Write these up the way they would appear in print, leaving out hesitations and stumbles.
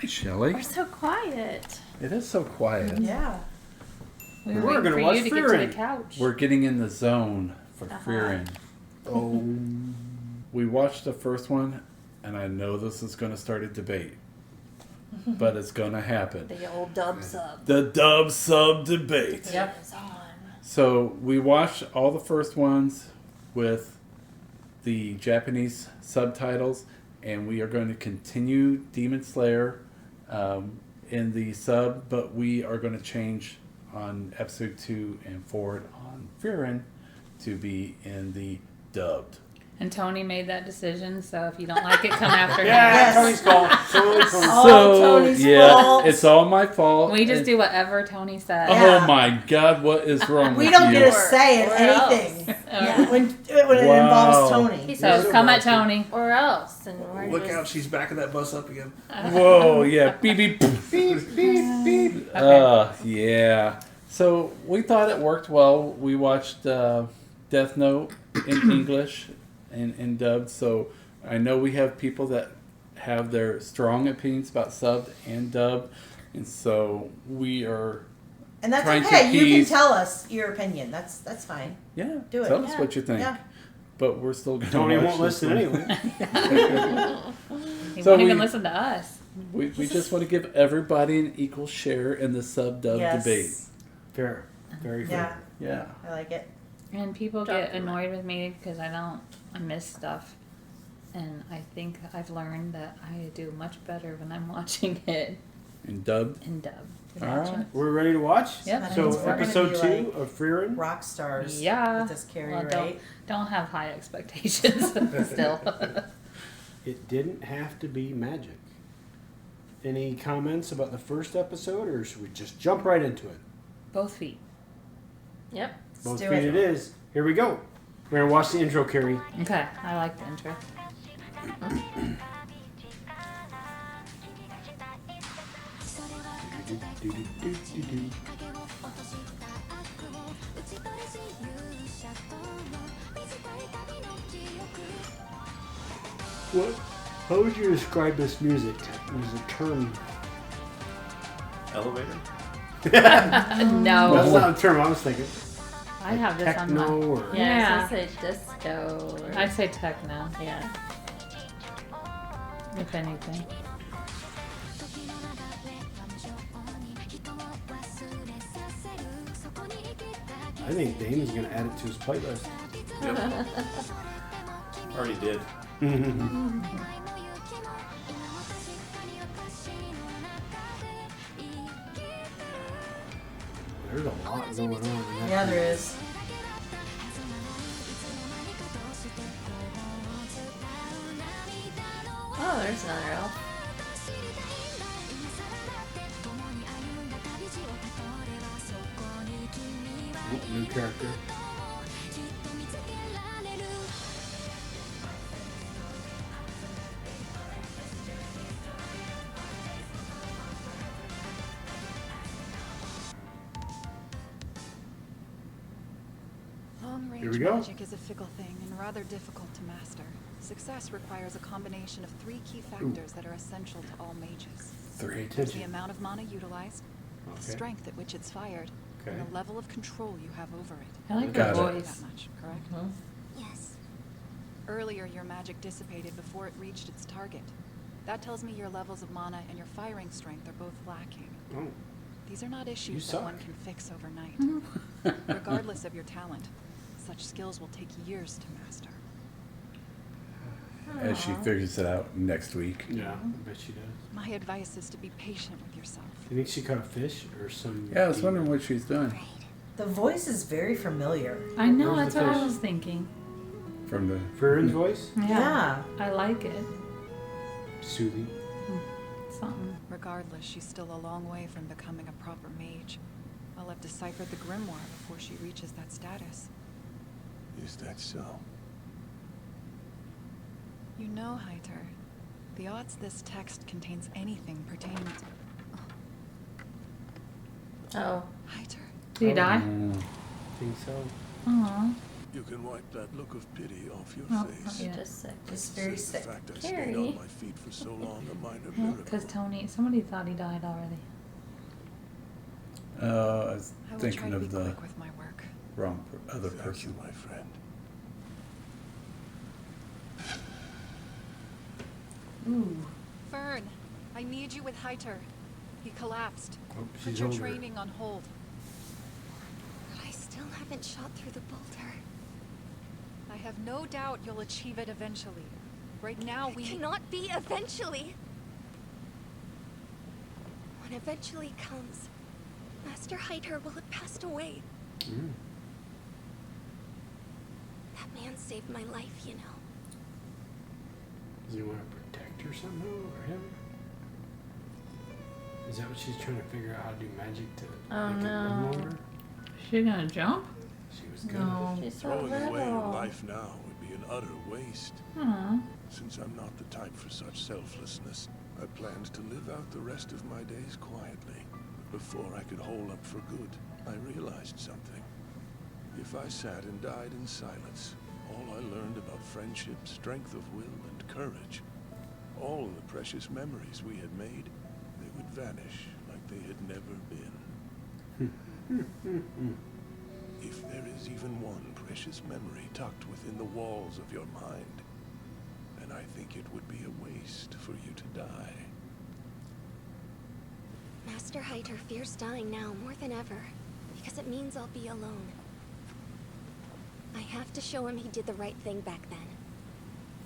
Hi, Shelley. We're so quiet. It is so quiet. Yeah. We're going to watch you to get to the Frieren. couch. We're getting in the zone for Frieren. Oh. We watched the first one, and I know this is going to start a debate. But it's going to happen. The old dub sub. The dub sub debate. Yep. It's on. So we watched all the first ones with the Japanese subtitles, and we are going to continue Demon Slayer in the sub, but we are going to change on episode 2 and forward on Frieren to be in the dubbed. And Tony made that decision, so if you don't like it, come after him. Yeah, Tony's fault. Totally Tony's fault. Tony's fault. It's all my fault. We just do whatever Tony says. Yeah. Oh my God, what is wrong with We you? don't get a say in Or anything else. when it involves Tony. So come at Tony. Or else. And we're Look just... out, she's backing that bus up again. Whoa, yeah. Beep, beep, beep, beep, beep. Yeah. So we thought it worked well. We watched Death Note in English and dubbed. So I know we have people that have their strong opinions about subbed and dubbed. And so we are And that's trying to okay. You can appease- tell us your opinion. That's fine. Yeah, Do it. tell us Yeah. what you think. Yeah. But we're still going to Tony won't listen anyway. He So won't even we- listen to us. We just want to give everybody an equal share in the sub-dub Yes. debate. Fair. Very Yeah, fair. Yeah. I like it. And people Drop get the mic. annoyed with me because I miss stuff. And I think I've learned that I do much better when I'm watching it And dubbed. in dub. All right. We're ready to watch? Yep. That So means we're gonna episode be 2 like of Frieren. rock stars. Yeah. With this carry Well, rate. don't have high expectations still. It didn't have to be magic. Any comments about the first episode, or should we just jump right into it? Both feet. Yep. Both do feet it. it is. Here we go. We're going to watch the intro, Carrie. Okay, I like the intro. What? How would you describe this music? Music term? Elevator? No. That's not a term I was thinking. I have this on my... Techno or Yeah, so I say disco. Or, I say techno, yeah. if anything. I think Damon's going to add it to his playlist. Yep. Already did. There's a lot going on. In that Yeah, there is. Oh, there's another elf. Oop, new character. Long-range Here we go. magic is a fickle thing and rather difficult to master. Success requires a combination of 3 key factors that are essential to all mages. Pay The attention. amount of mana utilized, the Okay. strength at which it's fired, Okay. and the level of control you have over it. I like Got her it. voice. That much, correct? Mhm. Yes. Earlier, your magic dissipated before it reached its target. That tells me your levels of mana and your firing strength are both lacking. Oh. These are not You issues that suck. one can fix overnight. Regardless of your talent, such skills will take years to master. As she figures it out next week. Yeah, I bet she does. My advice is to be patient with yourself. Do you think she caught a fish or some... Yeah, I was wondering what she's doing The voice is very familiar. I know, Where's that's the what I fish? was thinking. from the. Frieren's voice? Yeah. I like it. Soothing. Something. Regardless, she's still a long way from becoming a proper mage. I'll have deciphered the grimoire before she reaches that status. Is that so? You know, Heiter, the odds this text contains anything pertaining to... Oh. Heiter, Did he die? Mm. Think so. Aw. You can wipe that look of pity off your Oh, face. yeah. Just sick. Just very Since sick. The fact I Carrie. stayed on my feet for so long a minor miracle. Because somebody thought he died already. I was I will try thinking to be of the quick with my work. wrong other Thank person. you, my friend. Ooh. Fern, I need you with Heiter. He collapsed. Oh, Put she's your older. training on hold. But I still haven't shot through the boulder. I have no doubt you'll achieve it eventually. Right now, we Cannot be eventually. When eventually comes, Master Heiter will have passed away. Mm. That man saved my life, you know. Does he want to protect her somehow, or him? Is that what she's trying to figure out how to do magic to Oh, make it live no. longer? Is she gonna jump? She was good. No. She's so Throwing away her little. life now would be an utter waste. Aw. Since I'm not the type for such selflessness, I planned to live out the rest of my days quietly. Before I could hole up for good, I realized something. If I sat and died in silence, all I learned about friendship, strength of will, and courage, all the precious memories we had made, they would vanish like they had never been. If there is even one precious memory tucked within the walls of your mind, then I think it would be a waste for you to die. Master Heiter fears dying now more than ever, because it means I'll be alone. I have to show him he did the right thing back then.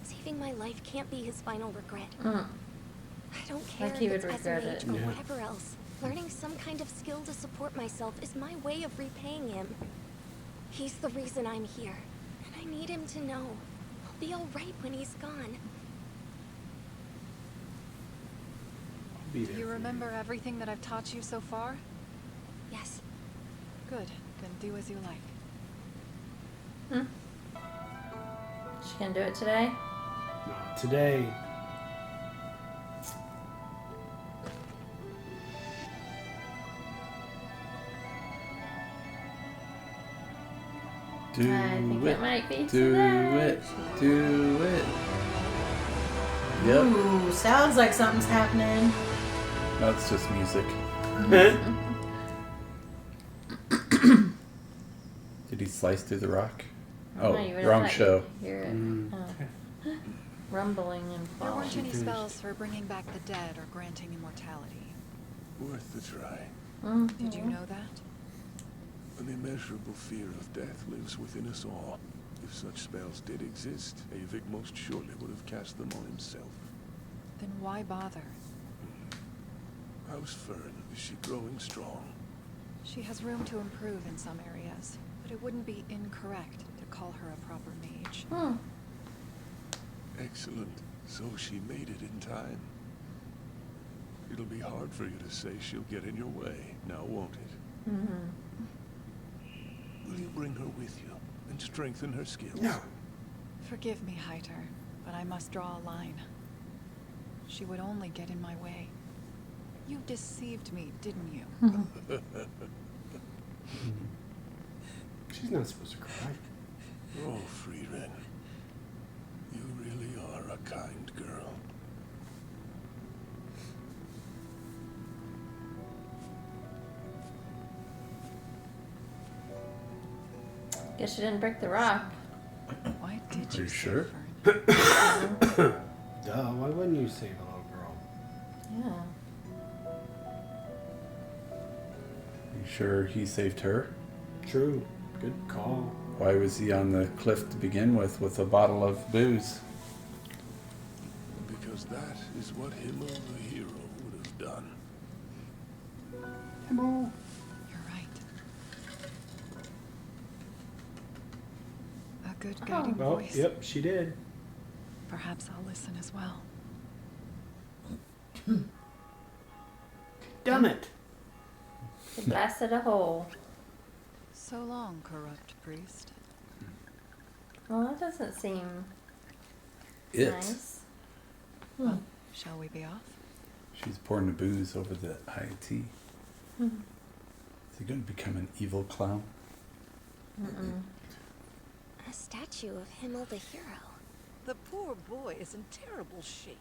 Saving my life can't be his final regret. Mm. I don't care Like he if would it's regret SMH it. or Yeah. whatever else. Learning some kind of skill to support myself is my way of repaying him. He's the reason I'm here, and I need him to know I'll be all right when he's gone. I'll be Do there you for remember everything that I've taught you so far? Yes, Good. Then do as you like. She gonna do it today? Not today. Do I think it. it might be Do today. it. Do it. Yep. Ooh, sounds like something's happening. That's just music. Did he slice through the rock? No, Oh, you would've wrong thought show. you'd hear it. Mm. Oh. Rumbling and There falling. weren't any finished. spells for bringing back the dead or granting immortality. Worth the try. Did you know that? An immeasurable fear of death lives within us all. If such spells did exist, Avik most surely would have cast them on himself. Then why bother? How's Fern? Is she growing strong? She has room to improve in some areas, but it wouldn't be incorrect to call her a proper mage. Hmm. Excellent. So she made it in time. It'll be hard for you to say she'll get in your way, now won't it? Mm-hmm. Will you bring her with you and strengthen her skills? No. Forgive me, Heiter, but I must draw a line. She would only get in my way. You deceived me, didn't you? She's not supposed to cry. Oh, Frieren. You really are a kind girl. Guess she didn't break the rock. Why did Are you you say sure? Fern? Duh, why wouldn't you save a little girl? Yeah. You sure he saved her? True. Good call. Why was he on the cliff to begin with a bottle of booze? Because that is what Himmel the hero would have done. You're right. A good guiding Oh, voice. yep, she did. Perhaps I'll listen as well. Done it. She blasted a hole. So long, corrupt priest. Well, that doesn't seem It. nice. Shall we be off? She's pouring the booze over the IT. Is he going to become an evil clown? Mm-mm. A statue of Himmel the hero. The poor boy is in terrible shape.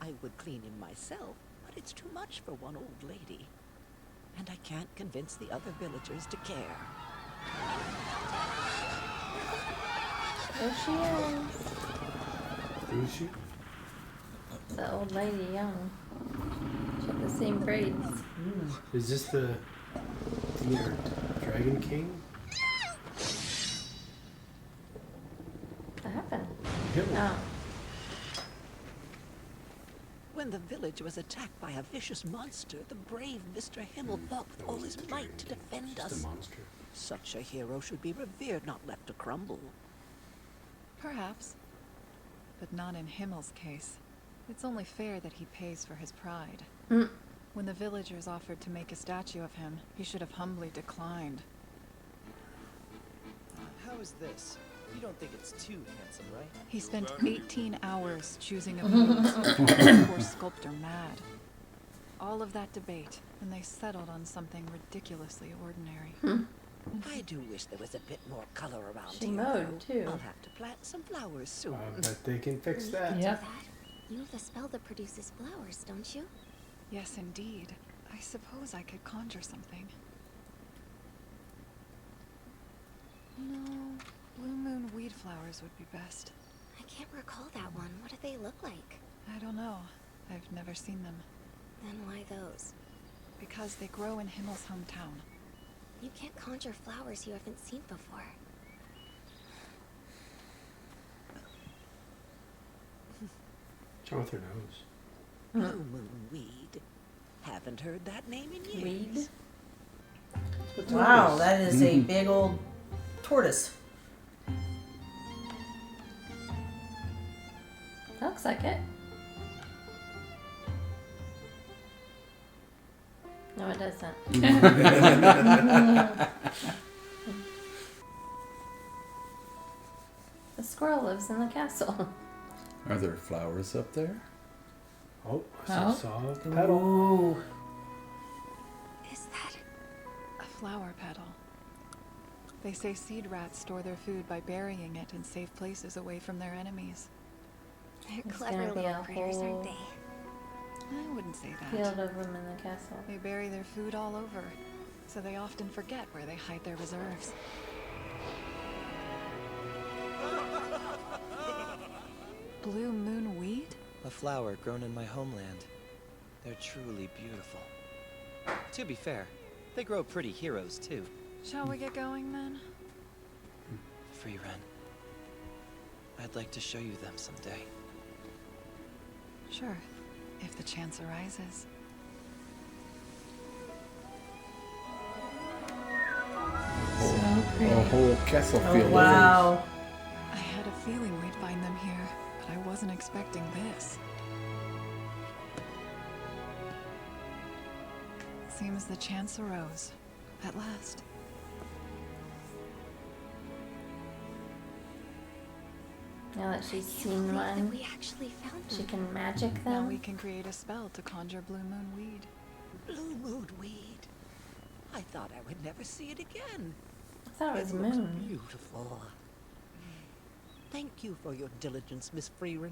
I would clean him myself, but it's too much for one old lady. And I can't convince the other villagers to care. There she is. Who's she? The old lady, young. She had the same braids. Is this the Dragon King? What happened? Himmel. Oh. When the village was attacked by a vicious monster, the brave Mr. Himmel fought with all his might to defend Just us. a monster. Such a hero should be revered, not left to crumble. Perhaps. But not in Himmel's case. It's only fair that he pays for his pride. Mm. When the villagers offered to make a statue of him, he should have humbly declined. How is this? You don't think it's too handsome, right? He spent 18 hours choosing a pose that drove the poor sculptor mad. All of that debate, and they settled on something ridiculously ordinary. I do wish there was a bit more color around She here. mowed, though. too. I'll have to plant some flowers soon. I bet they can fix You that. can do Yep. that. You have the spell that produces flowers, don't you? Yes, indeed. I suppose I could conjure something. No, blue moon weed flowers would be best. I can't recall that one. What do they look like? I don't know. I've never seen them. Then why those? Because they grow in Himmel's hometown. You can't conjure flowers you haven't seen before. What's wrong with her nose? Blue moon weed. Haven't heard that name in years. Weed? What's Wow, this? that is a big old tortoise. Looks like it. No, it doesn't. The squirrel lives in the castle. Are there flowers up there? Oh, Oh. saw a petal. Ooh. Is that? A flower petal. They say seed rats store their food by burying it in safe places away from their enemies. They're It's clever gonna be little a critters, whole- aren't they? I wouldn't say that. Field of them in the castle. They bury their food all over, so they often forget where they hide their reserves. Blue moon weed? A flower grown in my homeland. They're truly beautiful. To be fair, they grow pretty heroes too. Shall we get going then? Frieren. I'd like to show you them someday. Sure, if the chance arises. So A pretty. whole castle Oh, field. wow. I had a feeling we'd find them here, but I wasn't expecting this. Seems the chance arose. At last. Now that she's I can't seen believe that one, we actually found she them. can magic Now them. we can create a spell to conjure blue moon weed. Blue moon weed. I thought I would never see it again. I thought it was looks moon. beautiful. Thank you for your diligence, Miss Frieren.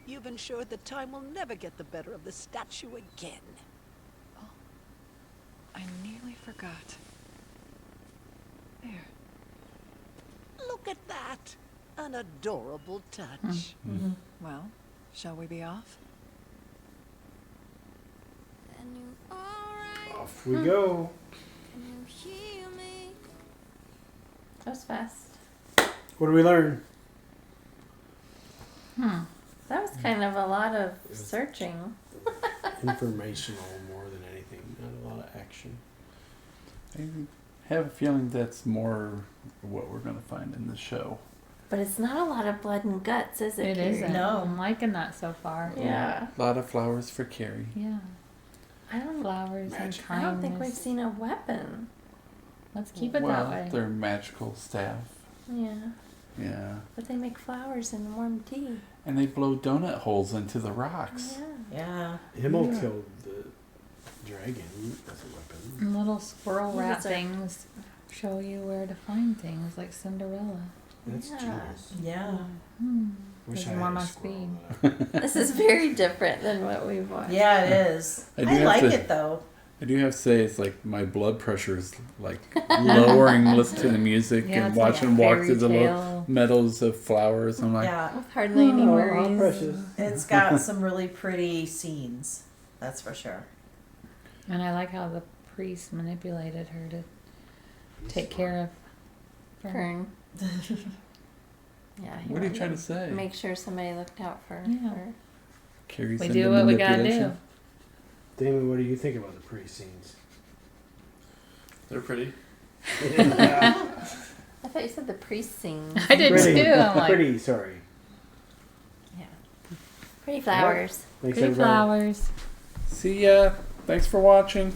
You've ensured that time will never get the better of the statue again. I nearly forgot. There. Look at that. An adorable touch. Well, shall we be off? Can you alright? Off we go. Can you hear me? That was fast. What do we learn? That was kind of a lot of was- searching. Informational more than anything. Not a lot of action. I have a feeling that's more what we're going to find in the show. But it's not a lot of blood and guts, is it? It Carrie? isn't. No. I'm liking that so far. Yeah. A lot of flowers for Carrie. Yeah. I don't. Flowers and Magic. I don't think we've kindness. seen a weapon. Let's keep it well, that way. their magical staff. Yeah. Yeah. But they make flowers and warm tea. And they blow donut holes into the rocks. Yeah. Himmel Yeah. killed the dragon as a weapon. And little squirrel Yeah, rat that's a- things show you where to find things, like Cinderella. That's Yeah. genius. Yeah. Wish There's I more had a my squirrel speed. in that. This is very different than what we've watched. Yeah, it is. I do I have like to- it though. I do have to say, it's like my blood pressure is like lowering, listening to the music Yeah, and it's like watching walk through the fairy little tale. meadows of flowers. I'm like, Yeah. With hardly any Oh, worries. how precious. It's got some really pretty scenes. That's for sure. And I like how the priest manipulated her to take care of Fern. Fern. Yeah. he what are you wanted trying to say? Make sure somebody looked out for Yeah. her. Carries We into do what we gotta manipulation. do. Damon, what do you think about the pre-scenes? They're pretty. I thought you said the priest sings. I did Pretty. too. I'm like, Pretty, sorry. Yeah. Pretty flowers. Thanks, pretty everybody. flowers. See ya. Thanks for watching.